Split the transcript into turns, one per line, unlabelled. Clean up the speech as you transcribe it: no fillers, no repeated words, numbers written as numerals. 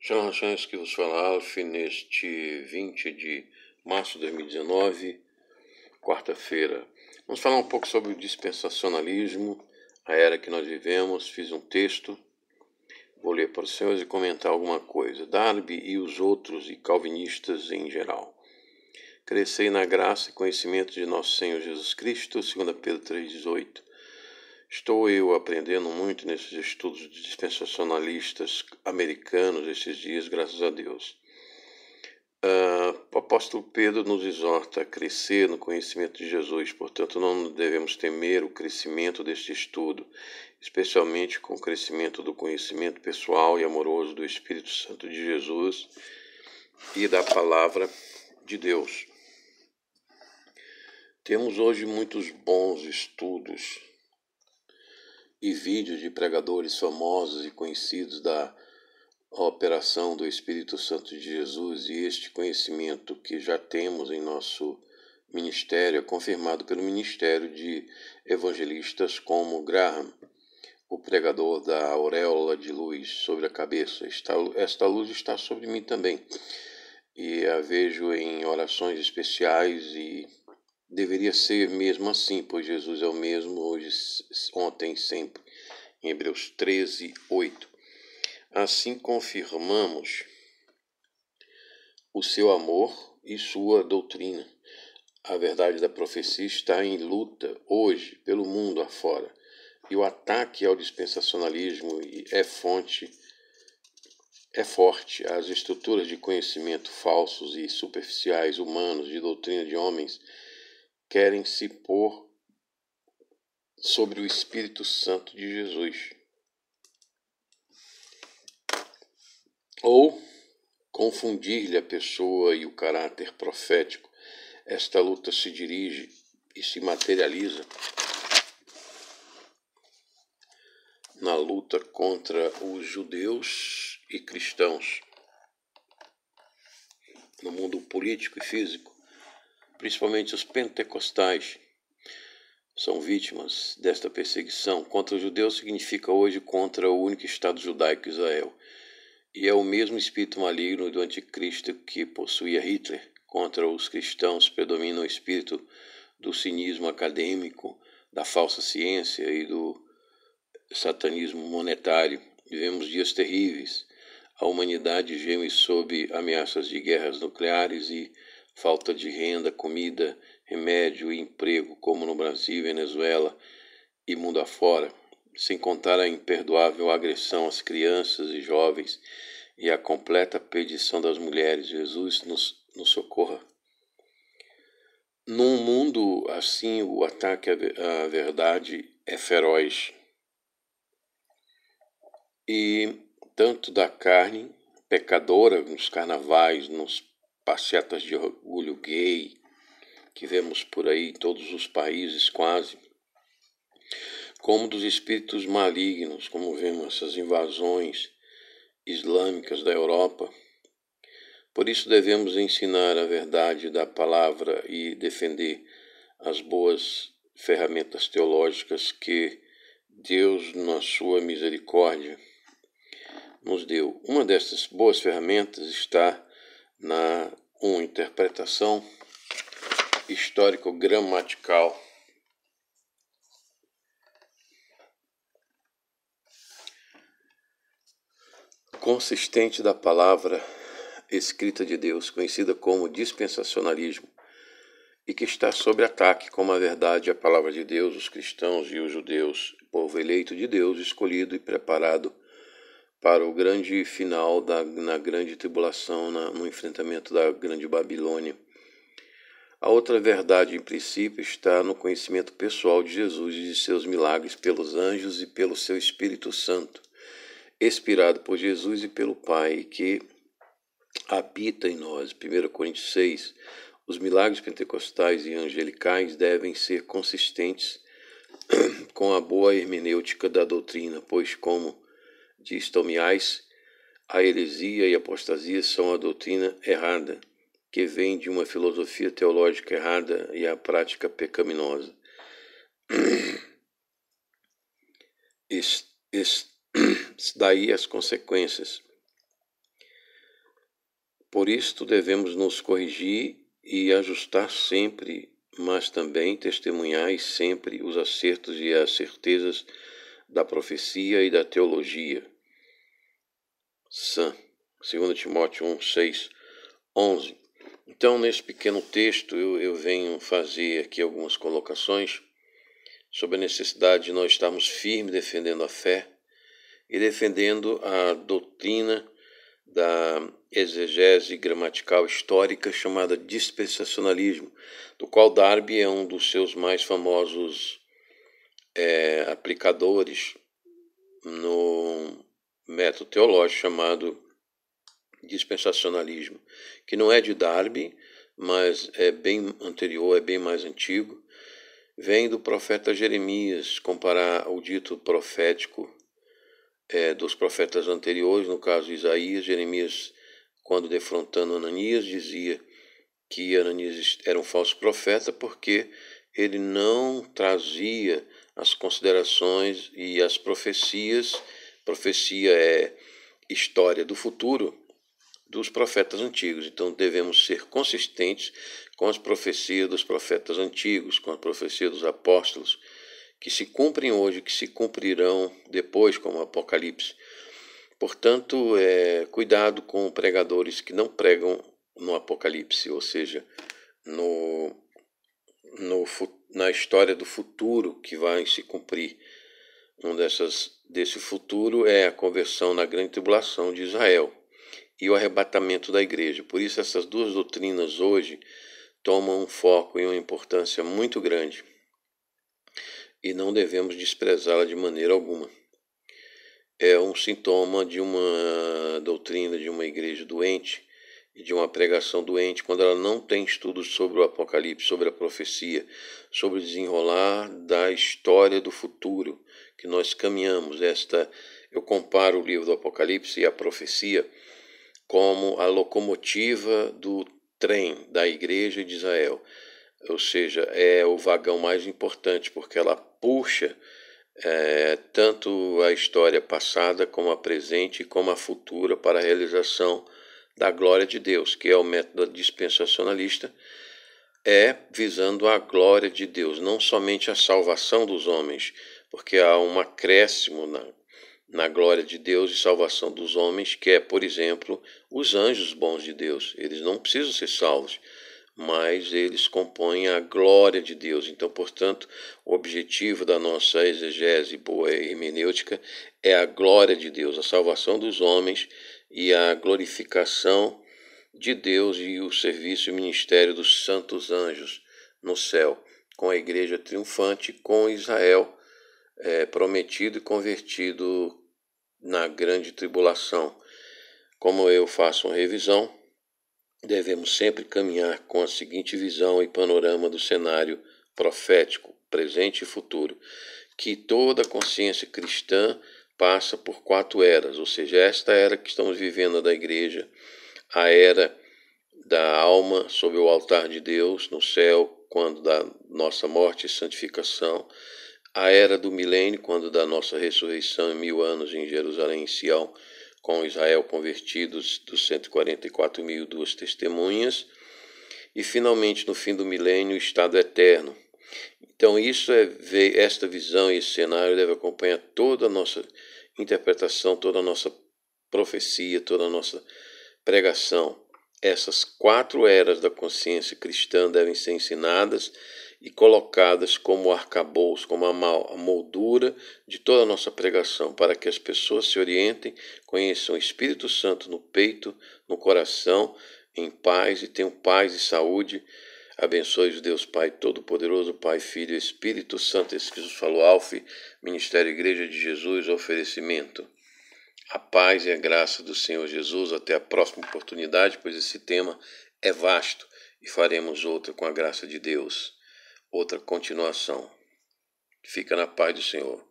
Shalom, que vos fala Alf, neste 20 de março de 2019, quarta-feira. Vamos falar um pouco sobre o dispensacionalismo, a era que nós vivemos. Fiz um texto, vou ler para os senhores e comentar alguma coisa. Darby e os outros e calvinistas em geral. Crescei na graça e conhecimento de nosso Senhor Jesus Cristo, 2 Pedro 3,18. Estou eu aprendendo muito nesses estudos de dispensacionalistas americanos esses dias, graças a Deus. O apóstolo Pedro nos exorta a crescer no conhecimento de Jesus, portanto não devemos temer o crescimento deste estudo, especialmente com o crescimento do conhecimento pessoal e amoroso do Espírito Santo de Jesus e da Palavra de Deus. Temos hoje muitos bons estudos e vídeos de pregadores famosos e conhecidos da operação do Espírito Santo de Jesus, e este conhecimento que já temos em nosso ministério é confirmado pelo ministério de evangelistas como Graham, o pregador da auréola de luz sobre a cabeça. Esta luz está sobre mim também, e a vejo em orações especiais, e deveria ser mesmo assim, pois Jesus é o mesmo hoje, ontem e sempre. Em Hebreus 13:8. Assim confirmamos o seu amor e sua doutrina. A verdade da profecia está em luta hoje pelo mundo afora, e o ataque ao dispensacionalismo é forte. As estruturas de conhecimento falsos e superficiais, humanos, de doutrina de homens, querem se pôr sobre o Espírito Santo de Jesus, ou confundir-lhe a pessoa e o caráter profético. Esta luta se dirige e se materializa na luta contra os judeus e cristãos no mundo político e físico. Principalmente os pentecostais são vítimas desta perseguição. Contra os judeus significa hoje contra o único Estado judaico, Israel. E é o mesmo espírito maligno do anticristo que possuía Hitler. Contra os cristãos predomina o espírito do cinismo acadêmico, da falsa ciência e do satanismo monetário. Vivemos dias terríveis. A humanidade geme sob ameaças de guerras nucleares e falta de renda, comida, remédio e emprego, como no Brasil, Venezuela e mundo afora, sem contar a imperdoável agressão às crianças e jovens e a completa perdição das mulheres. Jesus nos socorra. Num mundo assim, o ataque à verdade é feroz. E tanto da carne pecadora, nos carnavais, nos passeatas de orgulho gay, que vemos por aí em todos os países quase, como dos espíritos malignos, como vemos essas invasões islâmicas da Europa. Por isso devemos ensinar a verdade da palavra e defender as boas ferramentas teológicas que Deus, na sua misericórdia, nos deu. Uma dessas boas ferramentas está na interpretação histórico-gramatical consistente da palavra escrita de Deus, conhecida como dispensacionalismo, e que está sob ataque como a verdade, a palavra de Deus, os cristãos e os judeus, povo eleito de Deus, escolhido e preparado para o grande final na grande tribulação, no enfrentamento da grande Babilônia. A outra verdade, em princípio, está no conhecimento pessoal de Jesus e de seus milagres pelos anjos e pelo seu Espírito Santo, expirado por Jesus e pelo Pai, que habita em nós. 1 Coríntios 6. Os milagres pentecostais e angelicais devem ser consistentes com a boa hermenêutica da doutrina, pois, como diz Tomiás, a heresia e a apostasia são a doutrina errada, que vem de uma filosofia teológica errada e a prática pecaminosa. Daí as consequências. Por isto devemos nos corrigir e ajustar sempre, mas também testemunhar sempre os acertos e as certezas da profecia e da teologia sã. 2 Timóteo 1, 6, 11. Então, nesse pequeno texto, eu venho fazer aqui algumas colocações sobre a necessidade de nós estarmos firmes defendendo a fé e defendendo a doutrina da exegese gramatical histórica chamada dispensacionalismo, do qual Darby é um dos seus mais famosos aplicadores no método teológico chamado dispensacionalismo, que não é de Darby, mas é bem anterior, é bem mais antigo. Vem do profeta Jeremias, comparar o dito profético dos profetas anteriores, no caso Isaías. Jeremias, quando defrontando Ananias, dizia que Ananias era um falso profeta porque ele não trazia as considerações e as profecias. Profecia é história do futuro dos profetas antigos. Então devemos ser consistentes com as profecias dos profetas antigos, com a profecia dos apóstolos, que se cumprem hoje, que se cumprirão depois, como o Apocalipse. Portanto, cuidado com pregadores que não pregam no Apocalipse, ou seja, na história do futuro que vai se cumprir. Desse futuro é a conversão na grande tribulação de Israel e o arrebatamento da igreja. Por isso, essas duas doutrinas hoje tomam um foco e uma importância muito grande e não devemos desprezá-la de maneira alguma. É um sintoma de uma doutrina de uma igreja doente e de uma pregação doente quando ela não tem estudos sobre o Apocalipse, sobre a profecia, sobre o desenrolar da história do futuro que nós caminhamos. Eu comparo o livro do Apocalipse e a profecia como a locomotiva do trem da igreja de Israel, ou seja, é o vagão mais importante porque ela puxa tanto a história passada como a presente e como a futura para a realização da glória de Deus, que é o método dispensacionalista, visando a glória de Deus, não somente a salvação dos homens, porque há um acréscimo na glória de Deus e salvação dos homens, que é, por exemplo, os anjos bons de Deus. Eles não precisam ser salvos, mas eles compõem a glória de Deus. Então, portanto, o objetivo da nossa exegese boa hermenêutica é a glória de Deus, a salvação dos homens e a glorificação de Deus e o serviço e ministério dos santos anjos no céu, com a igreja triunfante, com Israel prometido e convertido na grande tribulação. Como eu faço uma revisão, devemos sempre caminhar com a seguinte visão e panorama do cenário profético, presente e futuro, que toda a consciência cristã passa por 4 eras, ou seja, esta era que estamos vivendo da igreja, a era da alma sob o altar de Deus no céu, quando da nossa morte e santificação, a era do milênio, quando da nossa ressurreição em 1000 anos em Jerusalém e Sião, com Israel convertidos dos 144.002 testemunhas, e finalmente no fim do milênio o estado eterno. Então esta visão e esse cenário deve acompanhar toda a nossa interpretação, toda a nossa profecia, toda a nossa pregação. Essas 4 eras da consciência cristã devem ser ensinadas e colocadas como arcabouço, como a moldura de toda a nossa pregação, para que as pessoas se orientem, conheçam o Espírito Santo no peito, no coração, em paz e tenham paz e saúde. Abençoe-os Deus Pai Todo-Poderoso, Pai, Filho e Espírito Santo. Esse que Jesus falou, Alfe, Ministério Igreja de Jesus, oferecimento. A paz e a graça do Senhor Jesus. Até a próxima oportunidade, pois esse tema é vasto e faremos outra com a graça de Deus. Outra continuação. Fica na paz do Senhor.